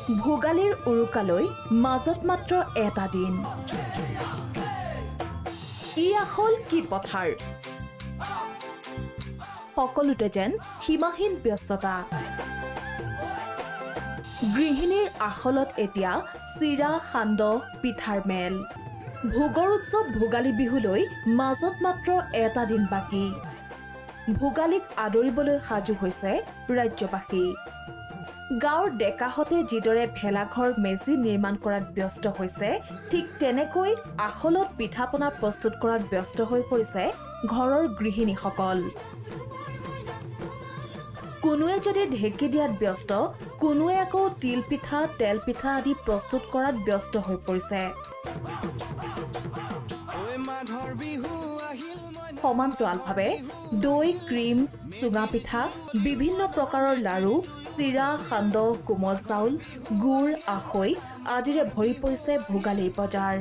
ভোগালীৰ উৰুকালৈ মাজত মাত্ৰ এটা দিন। ই আখল কি পথাৰ, সকলোতে যেন সীমাহীন ব্যস্ততা। গৃহিণীৰ আখলত এতিয়া চিৰা সান্দহ পিঠাৰ মেল। ভোগৰ উৎসৱ ভোগালী বিহুলৈ মাজত মাত্ৰ এটা দিন বাকী। ভোগালীক আদৰিবলৈ সাজু হৈছে ৰাজ্যবাসী। গাঁৱৰ ডেকাহঁতে যিদৰে ভেলাঘৰ মেজি নিৰ্মাণ কৰাত ব্যস্ত হৈছে, ঠিক তেনেকৈ আখলত পিঠা পনা প্ৰস্তুত কৰাত ব্যস্ত হৈ পৰিছে ঘৰৰ গৃহিণীসকল। কোনোৱে যদি ঢেঁকী দিয়াত ব্যস্ত, কোনোৱে আকৌ তিল পিঠা তেল পিঠা আদি প্ৰস্তুত কৰাত ব্যস্ত হৈ পৰিছে। সমান্তৰালভাৱে দৈ ক্ৰীম চুঙা পিঠা বিভিন্ন প্ৰকাৰৰ লাড়ু চিৰা সান্দহ কোমল চাউল গুড় আখৈ আদিৰে ভৰি পৰিছে ভোগালীৰ বজাৰ।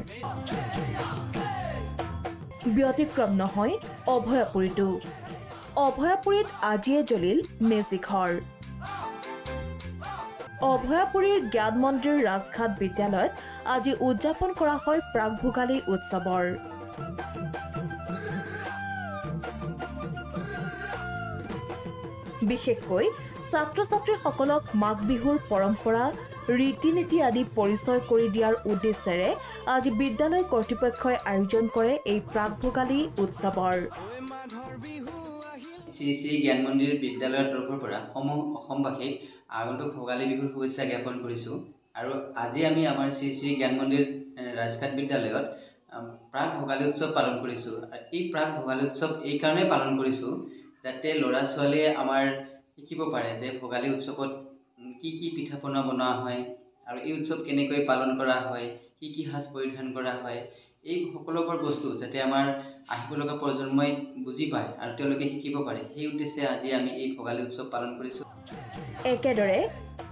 ব্যতিক্ৰম নহয় অভয়াপুৰীতো। অভয়াপুৰীত আজিয়ে জ্বলিল মেজি ঘৰ। অভয়াপুৰীৰ জ্ঞান মন্দিৰ ৰাজঘাট বিদ্যালয়ত আজি উদযাপন কৰা হয় প্ৰাক ভোগালী উৎসৱৰ। বিশেষকৈ ছাত্ৰ ছাত্ৰীসকলক মাঘ বিহুৰ পৰম্পৰা ৰীতি নীতি আদি পৰিচয় কৰি দিয়াৰ উদ্দেশ্যেৰে আজি বিদ্যালয় কৰ্তৃপক্ষই আয়োজন কৰে এই প্ৰাক ভোগালী উৎসৱৰ। শ্ৰী শ্ৰী জ্ঞান মন্দিৰ বিদ্যালয়ৰ তৰফৰ পৰা অসমবাসীক আগন্তুক ভোগালী বিহুৰ শুভেচ্ছা জ্ঞাপন কৰিছোঁ। আৰু আজি আমি আমাৰ শ্ৰী শ্ৰী জ্ঞান মন্দিৰ ৰাজঘাট বিদ্যালয়ত প্ৰাক ভোগালী উৎসৱ পালন কৰিছোঁ। এই প্ৰাক ভোগালী উৎসৱ এই কাৰণেই পালন কৰিছোঁ যাতে ল'ৰা ছোৱালীয়ে আমাৰ শিকিব পাৰে যে ভোগালী উৎসৱত কি কি পিঠা পনা বনোৱা হয় আৰু এই উৎসৱ কেনেকৈ পালন কৰা হয়, কি কি সাজ পৰিধান কৰা হয়, এই সকলোবোৰ বস্তু যাতে আমাৰ আহিব লগা প্ৰজন্মই বুজি পায় আৰু তেওঁলোকে শিকিব পাৰে, সেই উদ্দেশ্যে আজি আমি এই ভোগালী উৎসৱ পালন কৰিছোঁ। একেদৰে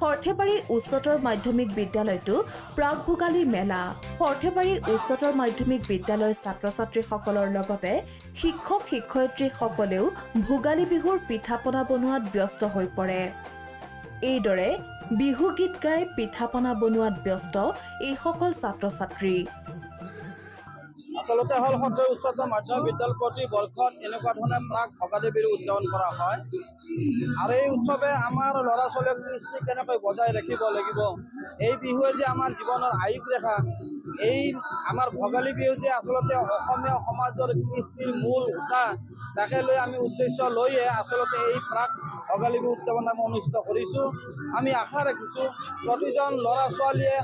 সৰ্থেবাৰী উচ্চতৰ মাধ্যমিক বিদ্যালয়তো প্ৰাক ভোগালী মেলা। সৰ্থেবাৰী উচ্চতৰ মাধ্যমিক বিদ্যালয়ৰ ছাত্ৰ ছাত্ৰীসকলৰ লগতে শিক্ষক শিক্ষয়িত্ৰীসকলেও ভোগালী বিহুৰ পিঠা পনা বনোৱাত ব্যস্ত হৈ পৰে। এইদৰে বিহু গীত গাই পিঠা পনা বনোৱাত ব্যস্ত এইসকল ছাত্ৰ ছাত্ৰী। আচলতে হল সৰ্থেবাৰী উচ্চতৰ মাধ্যমিক বিদ্যালয় প্ৰতি বৰ্ষত এনেকুৱা ধৰণে প্ৰাক ভোগালী বিহু উদযাপন কৰা হয়। আৰু এই উৎসৱে আমাৰ ল'ৰা ছোৱালীক কৃষ্টি কেনেকৈ বজাই ৰাখিব লাগিব, এই বিহুৱে যে আমাৰ জীৱনৰ আয়ুস ৰেখা, এই আমাৰ ভোগালী বিহু যে আচলতে অসমীয়া সমাজৰ কৃষ্টিৰ মূল সূতা, তাকে লৈ আমি উদ্দেশ্য লৈয়ে আচলতে এই প্ৰাক ভোগালী বিহু উদযাপন আমি অনুষ্ঠিত কৰিছোঁ। আমি আশা ৰাখিছোঁ প্ৰতিজন ল'ৰা ছোৱালীয়ে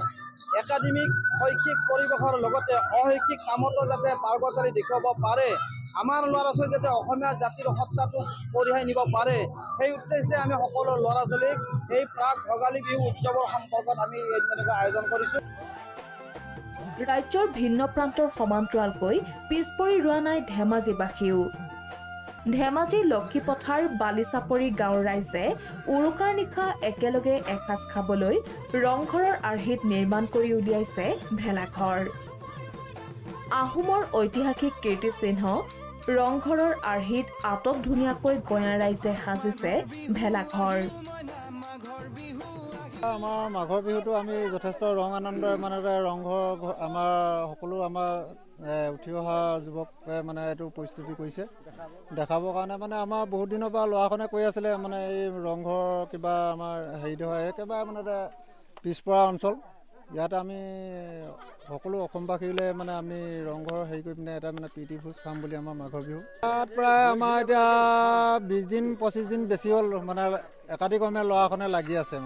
একাডেমিক শৈক্ষিক পৰিৱেশৰ লগতে অশৈক্ষিক কামতো যাতে পাৰ্গতাৰী দেখুৱাব পাৰে, আমাৰ ল'ৰা ছোৱালী যাতে অসমীয়া জাতিৰ সত্তাটো কঢ়িয়াই নিব পাৰে, সেই উদ্দেশ্যে আমি সকলো ল'ৰা ছোৱালীক এই প্ৰাক ভোগালী বিহু উৎসৱৰ সম্পৰ্কত আমি এনেকৈ আয়োজন কৰিছোঁ। ৰাজ্যৰ ভিন্ন প্ৰান্তৰ সমান্তৰালকৈ পিছ পৰি ৰোৱা নাই ধেমাজিবাসীও। ধেমাজি লক্ষীপথাৰ বালিচাপৰি গাঁৱৰ ৰাইজে উৰুকাৰ নিশা একেলগে এসাঁজ খাবলৈ ৰংঘৰৰ আৰ্হিত নিৰ্মাণ কৰি উলিয়াইছে ভেলাঘৰ। আহোমৰ ঐতিহাসিক কীৰ্তিচিহ্ন ৰংঘৰৰ আৰ্হিত আটক ধুনীয়াকৈ গঞা ৰাইজে সাজিছে ভেলাঘৰ। আমাৰ মাঘৰ বিহুটো আমি যথেষ্ট ৰং আনন্দৰে মানে ৰংঘৰ আমাৰ সকলো আমাৰ উঠি অহা যুৱকে মানে এইটো প্ৰস্তুতি কৰিছে দেখাবৰ কাৰণে। মানে আমাৰ বহুত দিনৰ পৰা ল'ৰাখনে কৈ আছিলে মানে এই ৰংঘৰ কিবা আমাৰ হেৰিটো হয় একেবাৰে মানে পিছপৰা অঞ্চল, ইয়াত আমি সকলো অসমবাসীলৈ মানে আমি ৰংঘৰ হেৰি কৰি পিনে এটা মানে প্ৰীতি ভোজ খাম বুলি আমাৰ মাঘৰ বিহু। তাত প্ৰায় আমাৰ এতিয়া 20 দিন 25 দিন বেছি হ'ল মানে একাধিক্ৰমে ল'ৰাখনে লাগি আছে।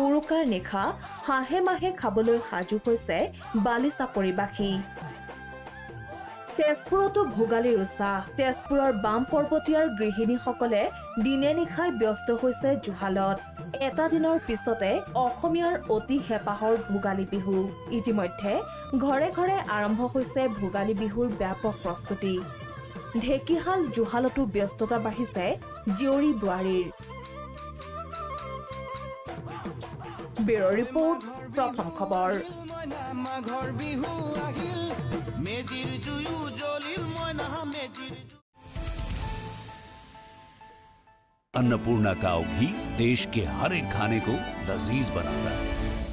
উৰুকাৰ নিশা হাঁহে মাহে খাবলৈ সাজু হৈছে বালিচাপৰিবাসী। তেজপুৰতো ভোগালীৰ উৎসাহ। তেজপুৰৰ বাম পৰ্বতীয়াৰ গৃহিণীসকলে দিনে নিশাই ব্যস্ত হৈছে জুহালত। এটা দিনৰ পিছতে অসমীয়াৰ অতি হেঁপাহৰ ভোগালী বিহু। ইতিমধ্যে ঘৰে ঘৰে আৰম্ভ হৈছে ভোগালী বিহুৰ ব্যাপক প্ৰস্তুতি। ঢেঁকীশাল জুহালতো ব্যস্ততা বাঢ়িছে জীয়ৰী বোৱাৰীৰ। ব্যুৰ' ৰিপৰ্ট, প্ৰথম খবৰ। अन्नपूर्णा काव घी देश के हर एक खाने को लजीज बनाता है।